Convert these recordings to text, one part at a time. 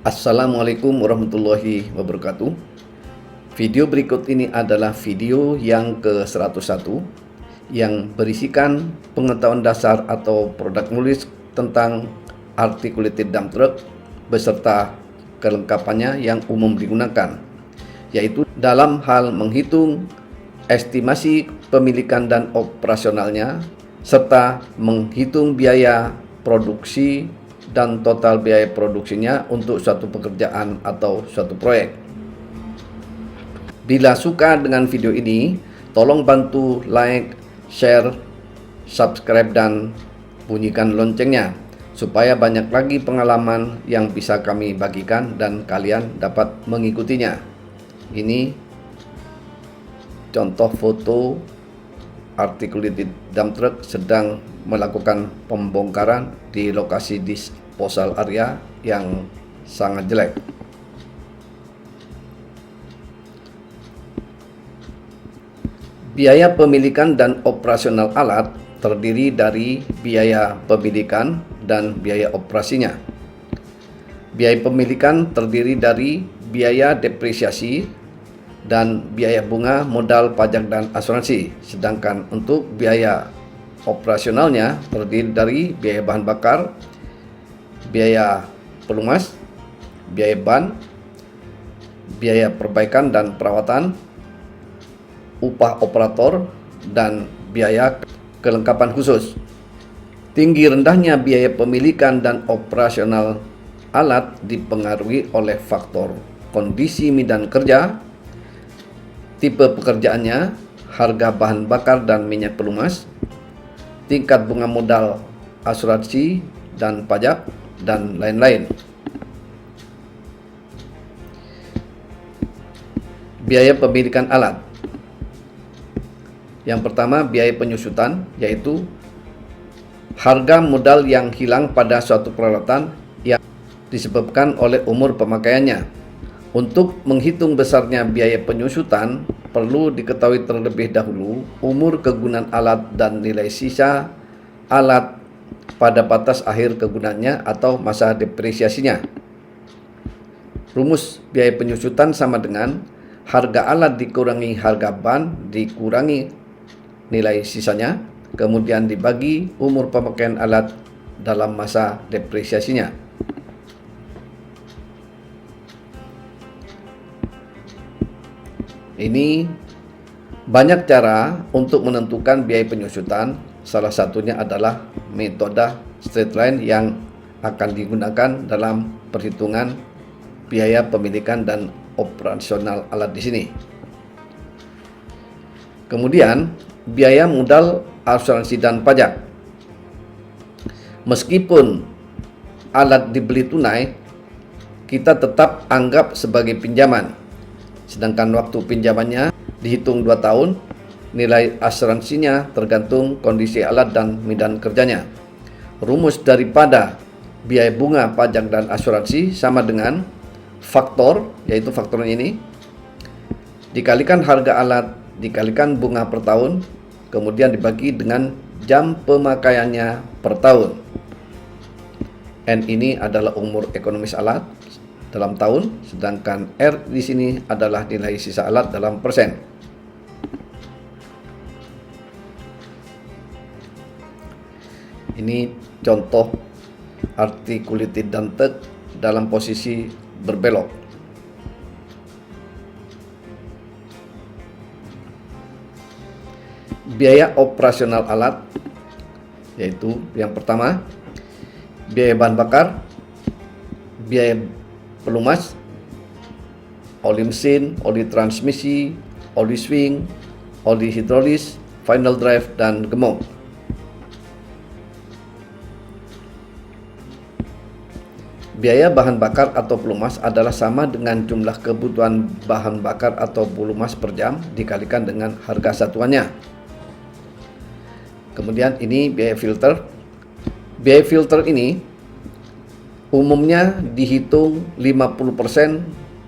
Assalamualaikum warahmatullahi wabarakatuh. Video berikut ini adalah video yang ke-101 yang berisikan pengetahuan dasar atau produk nulis tentang articulated dump truck beserta kelengkapannya yang umum digunakan, yaitu dalam hal menghitung estimasi pemilikan dan operasionalnya, serta menghitung biaya produksi dan total biaya produksinya untuk suatu pekerjaan atau suatu proyek. Bila suka dengan video ini, tolong bantu like, share, subscribe, dan bunyikan loncengnya supaya banyak lagi pengalaman yang bisa kami bagikan dan kalian dapat mengikutinya. Ini contoh foto articulated dump truck sedang melakukan pembongkaran di lokasi disposal area yang sangat jelek. Biaya pemilikan dan operasional alat terdiri dari biaya pemilikan dan biaya operasinya. Biaya pemilikan terdiri dari biaya depresiasi dan biaya bunga, modal, pajak, dan asuransi. Sedangkan untuk biaya operasionalnya terdiri dari biaya bahan bakar, biaya pelumas, biaya ban, biaya perbaikan dan perawatan, upah operator, dan biaya kelengkapan khusus. Tinggi rendahnya biaya pemilikan dan operasional alat dipengaruhi oleh faktor kondisi medan kerja, tipe pekerjaannya, harga bahan bakar dan minyak pelumas, tingkat bunga modal, asuransi dan pajak, dan lain-lain. Biaya pemilikan alat. Yang pertama, biaya penyusutan, yaitu harga modal yang hilang pada suatu peralatan yang disebabkan oleh umur pemakaiannya. Untuk menghitung besarnya biaya penyusutan, perlu diketahui terlebih dahulu umur kegunaan alat dan nilai sisa alat pada batas akhir kegunaannya atau masa depresiasinya. Rumus biaya penyusutan sama dengan harga alat dikurangi harga ban dikurangi nilai sisanya, kemudian dibagi umur pemakaian alat dalam masa depresiasinya. Ini banyak cara untuk menentukan biaya penyusutan. Salah satunya adalah metode straight line yang akan digunakan dalam perhitungan biaya pemilikan dan operasional alat di sini. Kemudian, biaya modal, asuransi, dan pajak. Meskipun alat dibeli tunai, kita tetap anggap sebagai pinjaman. Sedangkan waktu pinjamannya dihitung 2 tahun, nilai asuransinya tergantung kondisi alat dan medan kerjanya. Rumus daripada biaya bunga, pajak, dan asuransi sama dengan faktor, yaitu faktor ini, dikalikan harga alat, dikalikan bunga per tahun, kemudian dibagi dengan jam pemakaiannya per tahun. N ini adalah umur ekonomis alat dalam tahun, sedangkan R di sini adalah nilai sisa alat dalam persen. Ini contoh articulated dump truck dalam posisi berbelok. Biaya operasional alat, yaitu yang pertama, biaya bahan bakar, biaya pelumas, oli mesin, oli transmisi, oli swing, oli hidrolis, final drive, dan gemuk. Biaya bahan bakar atau pelumas adalah sama dengan jumlah kebutuhan bahan bakar atau pelumas per jam dikalikan dengan harga satuannya. Kemudian ini biaya filter. Biaya filter ini umumnya dihitung 50%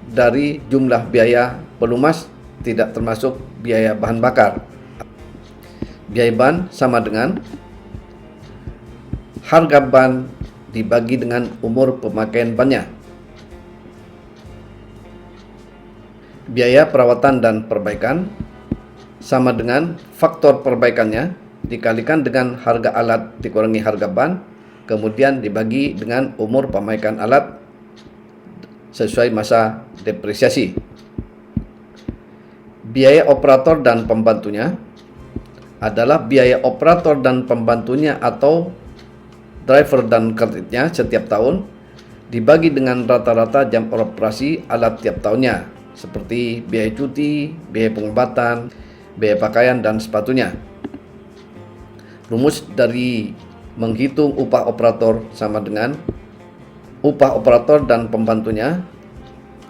dari jumlah biaya pelumas, tidak termasuk biaya bahan bakar. Biaya ban sama dengan harga ban dibagi dengan umur pemakaian bannya. Biaya perawatan dan perbaikan sama dengan faktor perbaikannya dikalikan dengan harga alat dikurangi harga ban, kemudian dibagi dengan umur pemakaian alat sesuai masa depresiasi. Biaya operator dan pembantunya adalah biaya operator dan pembantunya atau driver dan kreditnya setiap tahun dibagi dengan rata-rata jam operasi alat tiap tahunnya, seperti biaya cuti, biaya pengobatan, biaya pakaian dan sepatunya. Rumus dari menghitung upah operator sama dengan upah operator dan pembantunya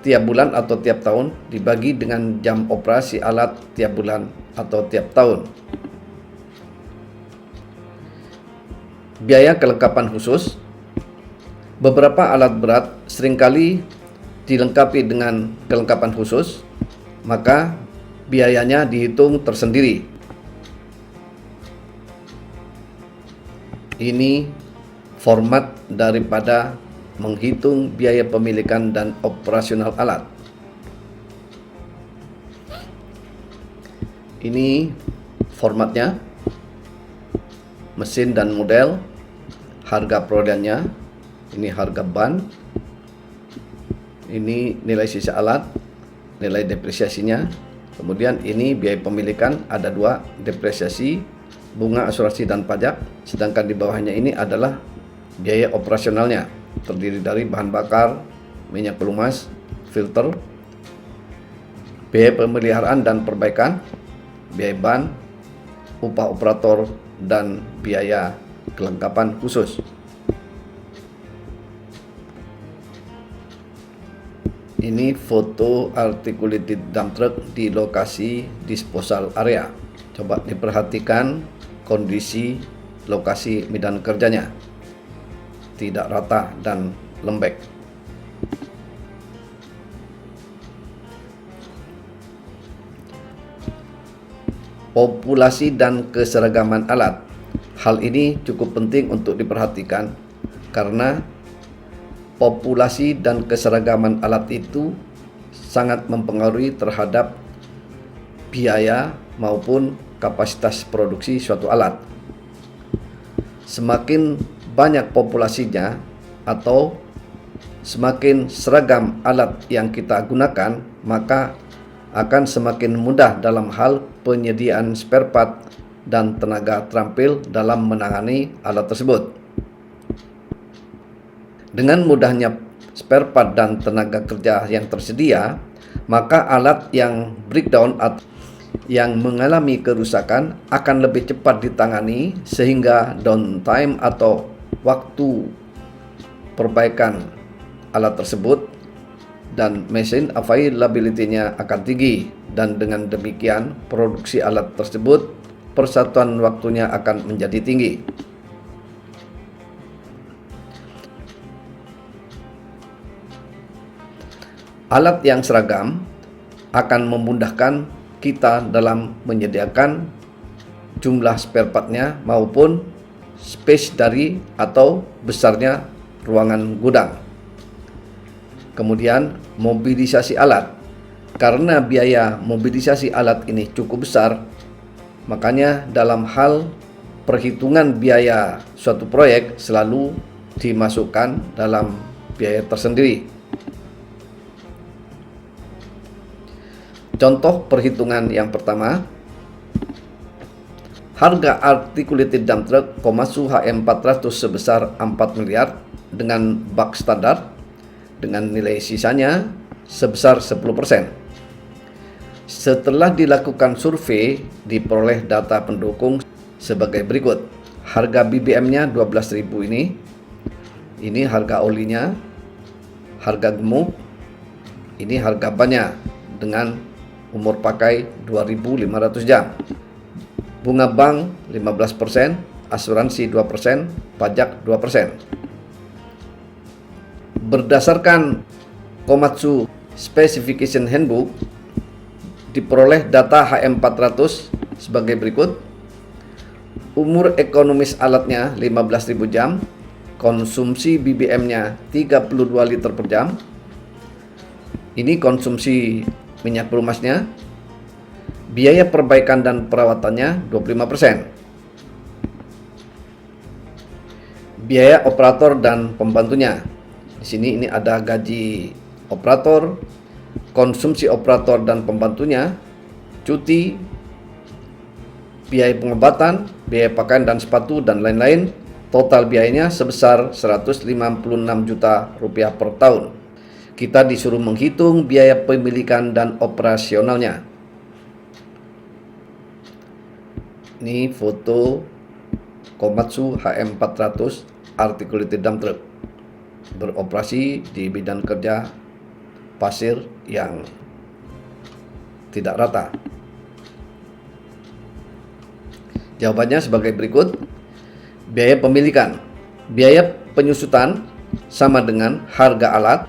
tiap bulan atau tiap tahun dibagi dengan jam operasi alat tiap bulan atau tiap tahun. Biaya kelengkapan khusus. Beberapa alat berat seringkali dilengkapi dengan kelengkapan khusus, maka biayanya dihitung tersendiri. Ini format daripada menghitung biaya pemilikan dan operasional alat. Ini formatnya, mesin dan model, harga perolehannya, ini harga ban, ini nilai sisa alat, nilai depresiasinya, kemudian ini biaya pemilikan, ada 2, depresiasi, bunga asuransi dan pajak, sedangkan di bawahnya ini adalah biaya operasionalnya, terdiri dari bahan bakar, minyak pelumas, filter, biaya pemeliharaan dan perbaikan, biaya ban, upah operator, dan biaya kelengkapan khusus. Ini foto articulated dump truck di lokasi disposal area. Coba diperhatikan kondisi lokasi medan kerjanya, tidak rata dan lembek. Populasi dan keseragaman alat. Hal ini cukup penting untuk diperhatikan karena populasi dan keseragaman alat itu sangat mempengaruhi terhadap biaya maupun kapasitas produksi suatu alat. Semakin banyak populasinya atau semakin seragam alat yang kita gunakan, maka akan semakin mudah dalam hal penyediaan spare part dan tenaga terampil dalam menangani alat tersebut. Dengan mudahnya spare part dan tenaga kerja yang tersedia, maka alat yang breakdown atau yang mengalami kerusakan akan lebih cepat ditangani sehingga downtime atau waktu perbaikan alat tersebut dan mesin availability-nya akan tinggi, dan dengan demikian produksi alat tersebut persatuan waktunya akan menjadi tinggi. Alat yang seragam akan memudahkan kita dalam menyediakan jumlah spare part-nya maupun space dari atau besarnya ruangan gudang. Kemudian mobilisasi alat. Karena biaya mobilisasi alat ini cukup besar, makanya dalam hal perhitungan biaya suatu proyek selalu dimasukkan dalam biaya tersendiri. Contoh perhitungan yang pertama, harga articulated dump truck Komatsu HM400 sebesar 4 miliar dengan bak standar dengan nilai sisanya sebesar 10%. Setelah dilakukan survei, diperoleh data pendukung sebagai berikut. Harga BBM-nya 12.000 ini harga olinya, harga gemuk, ini harga bannya dengan umur pakai 2.500 jam. Bunga bank 15%, asuransi 2%, pajak 2%. Berdasarkan Komatsu Specification Handbook, diperoleh data HM400 sebagai berikut. Umur ekonomis alatnya 15.000 jam, konsumsi BBM-nya 32 liter per jam. Ini konsumsi minyak pelumasnya, biaya perbaikan dan perawatannya 25%. Biaya operator dan pembantunya. Di sini ini ada gaji operator, konsumsi operator dan pembantunya, cuti, biaya pengobatan, biaya pakaian dan sepatu, dan lain-lain. Total biayanya sebesar 156 juta rupiah per tahun. Kita disuruh menghitung biaya pemilikan dan operasionalnya. Ini foto Komatsu HM400 articulated dump truck beroperasi di bidang kerja pasir yang tidak rata. Jawabannya sebagai berikut. Biaya pemilikan. Biaya penyusutan sama dengan harga alat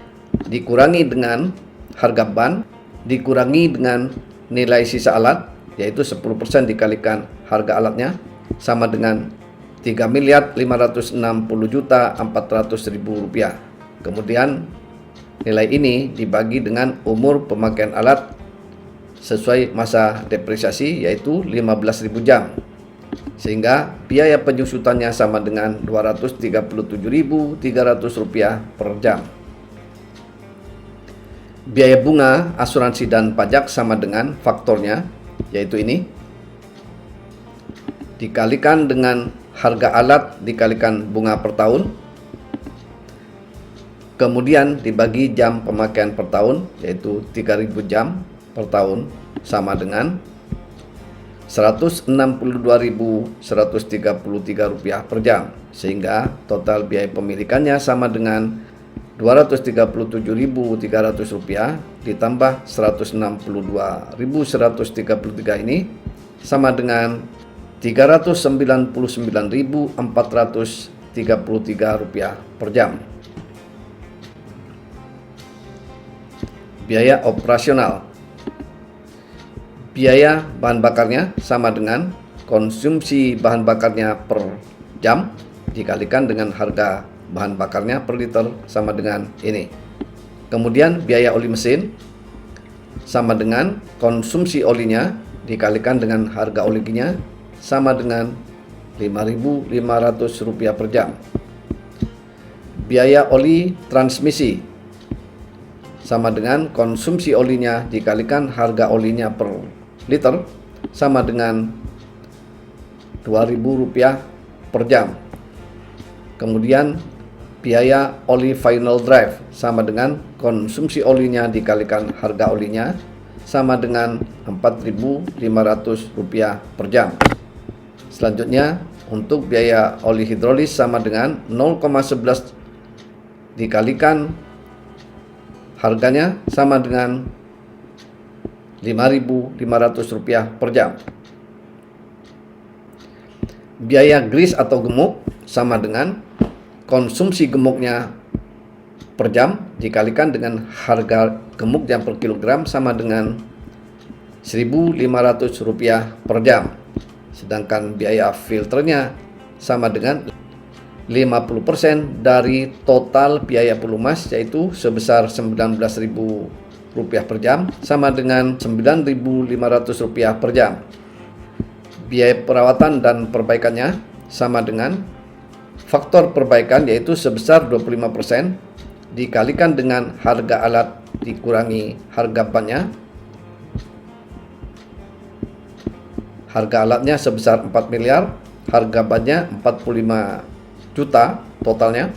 dikurangi dengan harga ban dikurangi dengan nilai sisa alat, yaitu 10% dikalikan harga alatnya, sama dengan 3.560.400.000 rupiah. Kemudian nilai ini dibagi dengan umur pemakaian alat sesuai masa depresiasi, yaitu 15.000 jam. Sehingga biaya penyusutannya sama dengan Rp237.300 per jam. Biaya bunga, asuransi, dan pajak sama dengan faktornya, yaitu ini, dikalikan dengan harga alat dikalikan bunga per tahun, kemudian dibagi jam pemakaian per tahun, yaitu 3.000 jam per tahun, sama dengan Rp162.133 per jam, sehingga total biaya pemilikannya sama dengan Rp237.300 ditambah Rp162.133 ini sama dengan Rp399.433 per jam. Biaya operasional. Biaya bahan bakarnya sama dengan konsumsi bahan bakarnya per jam dikalikan dengan harga bahan bakarnya per liter, sama dengan ini. Kemudian biaya oli mesin sama dengan konsumsi olinya dikalikan dengan harga olinya, sama dengan Rp5.500 per jam. Biaya oli transmisi sama dengan konsumsi olinya dikalikan harga olinya per liter, sama dengan Rp2.000 per jam. Kemudian biaya oli final drive sama dengan konsumsi olinya dikalikan harga olinya, sama dengan Rp4.500 per jam. Selanjutnya, untuk biaya oli hidrolis sama dengan 0,11 dikalikan harganya, sama dengan Rp5.500 per jam. Biaya grease atau gemuk sama dengan konsumsi gemuknya per jam dikalikan dengan harga gemuk jam per kilogram, sama dengan Rp1.500 per jam. Sedangkan biaya filternya sama dengan 50% dari total biaya pelumas, yaitu sebesar Rp19.000 per jam, sama dengan Rp9.500 per jam. Biaya perawatan dan perbaikannya sama dengan faktor perbaikan, yaitu sebesar 25% dikalikan dengan harga alat dikurangi harga bannya. Harga alatnya sebesar 4 miliar, harga bannya 45 juta totalnya.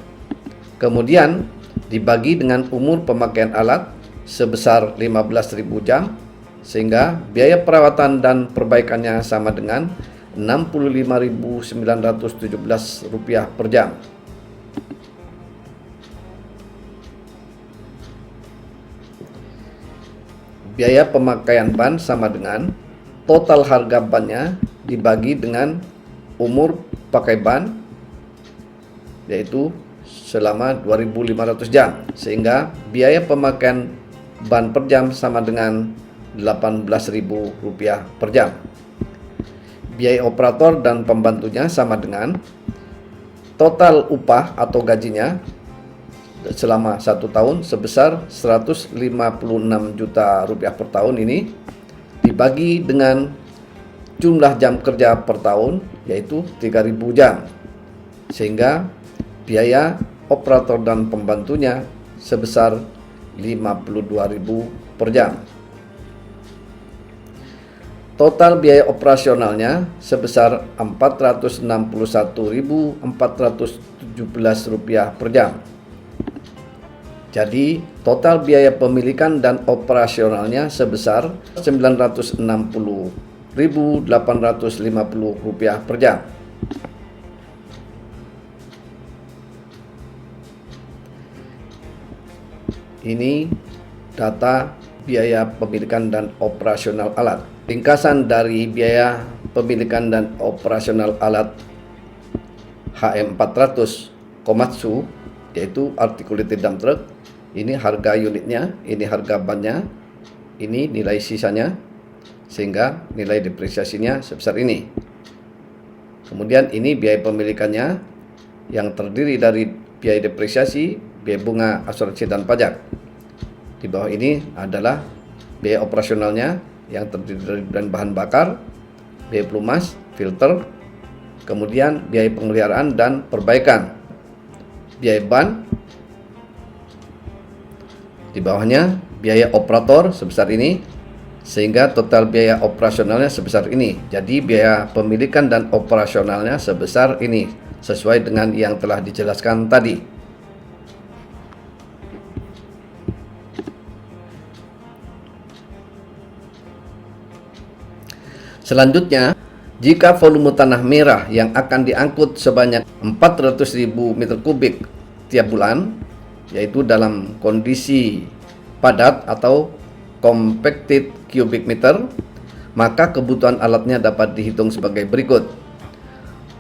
Kemudian dibagi dengan umur pemakaian alat sebesar 15.000 jam, sehingga biaya perawatan dan perbaikannya sama dengan Rp65.917 per jam. Biaya pemakaian ban sama dengan total harga bannya dibagi dengan umur pakai ban, yaitu selama 2.500 jam, sehingga biaya pemakaian ban per jam sama dengan Rp18.000 per jam. Biaya operator dan pembantunya sama dengan total upah atau gajinya selama 1 tahun sebesar 156 juta rupiah per tahun ini dibagi dengan jumlah jam kerja per tahun yaitu 3.000 jam, sehingga biaya operator dan pembantunya sebesar 52.000 per jam. Total biaya operasionalnya sebesar Rp461.417 per jam. Jadi total biaya pemilikan dan operasionalnya sebesar Rp960.850 per jam. Ini data biaya pemilikan dan operasional alat. Ringkasan dari biaya pemilikan dan operasional alat HM400 Komatsu, yaitu articulated dump truck. Ini harga unitnya, ini harga bannya, ini nilai sisanya, sehingga nilai depresiasinya sebesar ini. Kemudian ini biaya pemilikannya yang terdiri dari biaya depresiasi, biaya bunga, asuransi, dan pajak. Di bawah ini adalah biaya operasionalnya yang terdiri dari bahan bakar, biaya pelumas, filter, kemudian biaya pemeliharaan dan perbaikan, biaya ban. Di bawahnya biaya operator sebesar ini, sehingga total biaya operasionalnya sebesar ini. Jadi biaya pemilikan dan operasionalnya sebesar ini, sesuai dengan yang telah dijelaskan tadi. Selanjutnya, jika volume tanah merah yang akan diangkut sebanyak 400.000 meter kubik tiap bulan, yaitu dalam kondisi padat atau compacted cubic meter, maka kebutuhan alatnya dapat dihitung sebagai berikut.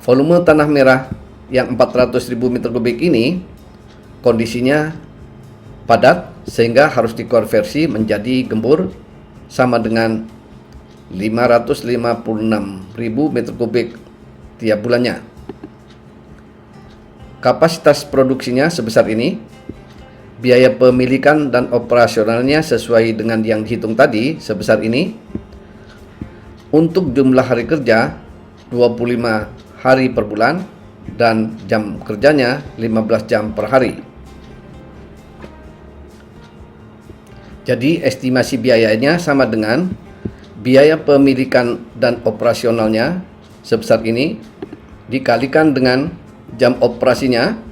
Volume tanah merah yang 400.000 meter kubik ini kondisinya padat, sehingga harus dikonversi menjadi gembur sama dengan 556.000 meter kubik tiap bulannya. Kapasitas produksinya sebesar ini. Biaya pemilikan dan operasionalnya sesuai dengan yang dihitung tadi sebesar ini. Untuk jumlah hari kerja 25 hari per bulan dan jam kerjanya 15 jam per hari. Jadi estimasi biayanya sama dengan biaya pemilikan dan operasionalnya sebesar ini dikalikan dengan jam operasinya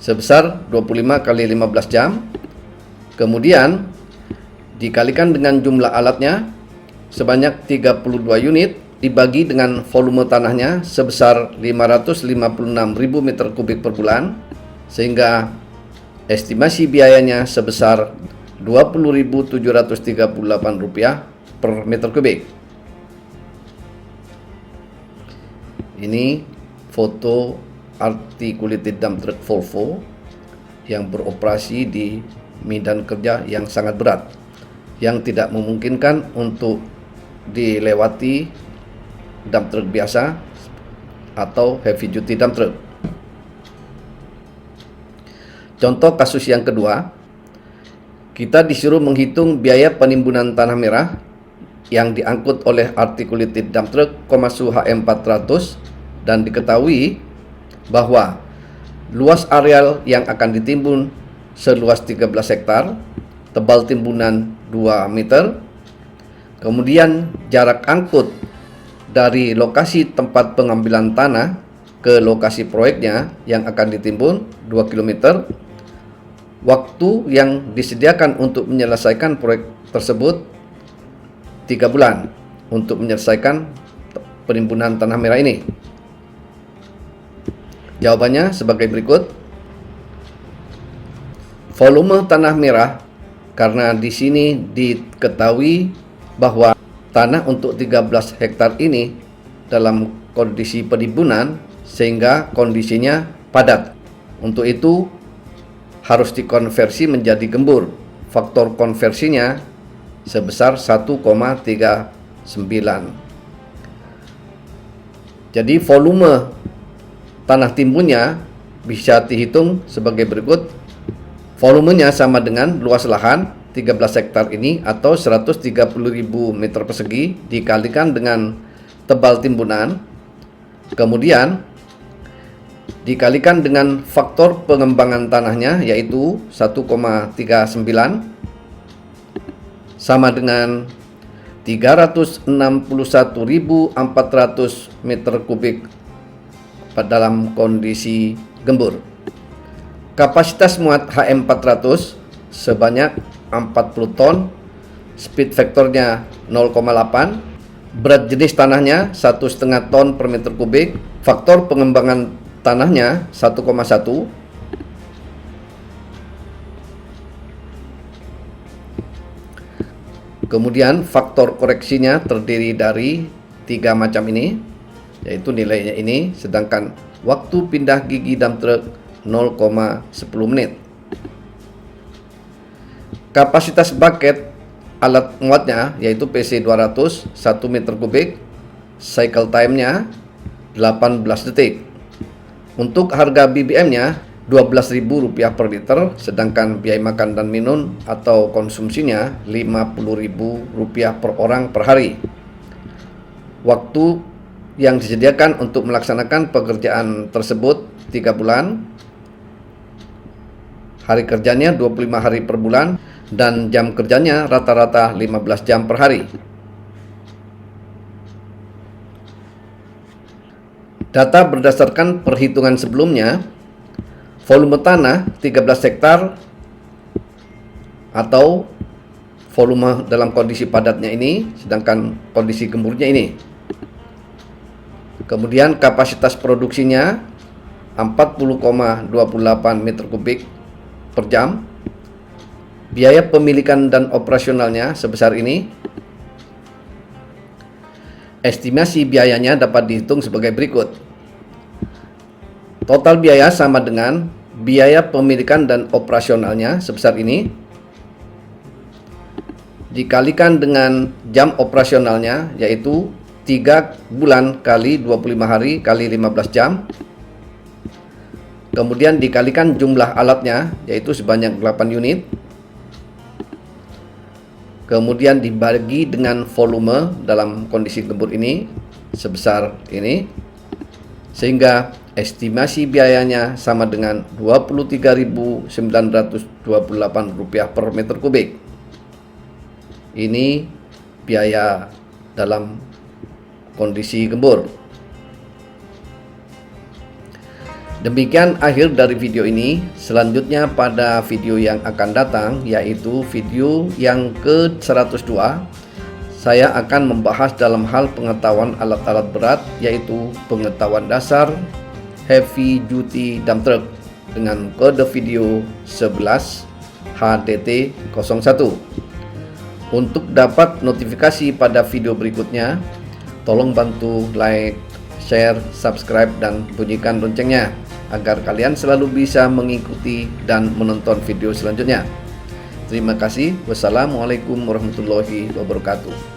sebesar 25 kali 15 jam, kemudian dikalikan dengan jumlah alatnya sebanyak 32 unit dibagi dengan volume tanahnya sebesar 556.000 meter kubik per bulan, sehingga estimasi biayanya sebesar Rp20.738 per meter kubik. Ini foto articulated dump truck Volvo yang beroperasi di medan kerja yang sangat berat, yang tidak memungkinkan untuk dilewati dump truck biasa atau heavy duty dump truck. Contoh kasus yang kedua, kita disuruh menghitung biaya penimbunan tanah merah yang diangkut oleh articulated dump truck Komatsu HM400, dan diketahui bahwa luas areal yang akan ditimbun seluas 13 hektar, tebal timbunan 2 meter, kemudian jarak angkut dari lokasi tempat pengambilan tanah ke lokasi proyeknya yang akan ditimbun 2 km, waktu yang disediakan untuk menyelesaikan proyek tersebut 3 bulan untuk menyelesaikan penimbunan tanah merah ini. Jawabannya sebagai berikut. Volume tanah merah, karena di sini diketahui bahwa tanah untuk 13 hektar ini dalam kondisi penimbunan, sehingga kondisinya padat. Untuk itu harus dikonversi menjadi gembur. Faktor konversinya sebesar 1,39. Jadi volume tanah timbunnya bisa dihitung sebagai berikut. Volumenya sama dengan luas lahan 13 hektar ini atau 130.000 meter persegi dikalikan dengan tebal timbunan, kemudian dikalikan dengan faktor pengembangan tanahnya yaitu 1,39 sama dengan 361.400 meter kubik dalam kondisi gembur. Kapasitas muat HM400 sebanyak 40 ton, speed vektornya 0,8, berat jenis tanahnya 1,5 ton per meter kubik, faktor pengembangan tanahnya 1,1, kemudian faktor koreksinya terdiri dari 3 macam ini, yaitu nilainya ini, sedangkan waktu pindah gigi dump truck 0,10 menit. Kapasitas bucket alat muatnya yaitu PC 200 1 meter kubik, cycle time-nya 18 detik. Untuk harga BBM-nya Rp12.000 per liter, sedangkan biaya makan dan minum atau konsumsinya Rp50.000 per orang per hari. Waktu yang disediakan untuk melaksanakan pekerjaan tersebut 3 bulan. Hari kerjanya 25 hari per bulan dan jam kerjanya rata-rata 15 jam per hari. Data berdasarkan perhitungan sebelumnya, volume tanah 13 hektar atau volume dalam kondisi padatnya ini, sedangkan kondisi gemburnya ini. Kemudian kapasitas produksinya 40,28 meter kubik per jam. Biaya pemilikan dan operasionalnya sebesar ini. Estimasi biayanya dapat dihitung sebagai berikut. Total biaya sama dengan biaya pemilikan dan operasionalnya sebesar ini dikalikan dengan jam operasionalnya yaitu 3 bulan kali 25 hari kali 15 jam. Kemudian dikalikan jumlah alatnya yaitu sebanyak 8 unit. Kemudian dibagi dengan volume dalam kondisi gembur ini sebesar ini, sehingga estimasi biayanya sama dengan Rp23.928 per meter kubik. Ini biaya dalam kondisi gembur. Demikian akhir dari video ini. Selanjutnya pada video yang akan datang, yaitu video yang ke-102, saya akan membahas dalam hal pengetahuan alat-alat berat, yaitu pengetahuan dasar heavy duty dump truck dengan kode video 11 HDT01. Untuk dapat notifikasi pada video berikutnya, tolong bantu like, share, subscribe, dan bunyikan loncengnya agar kalian selalu bisa mengikuti dan menonton video selanjutnya. Terima kasih. Wassalamualaikum warahmatullahi wabarakatuh.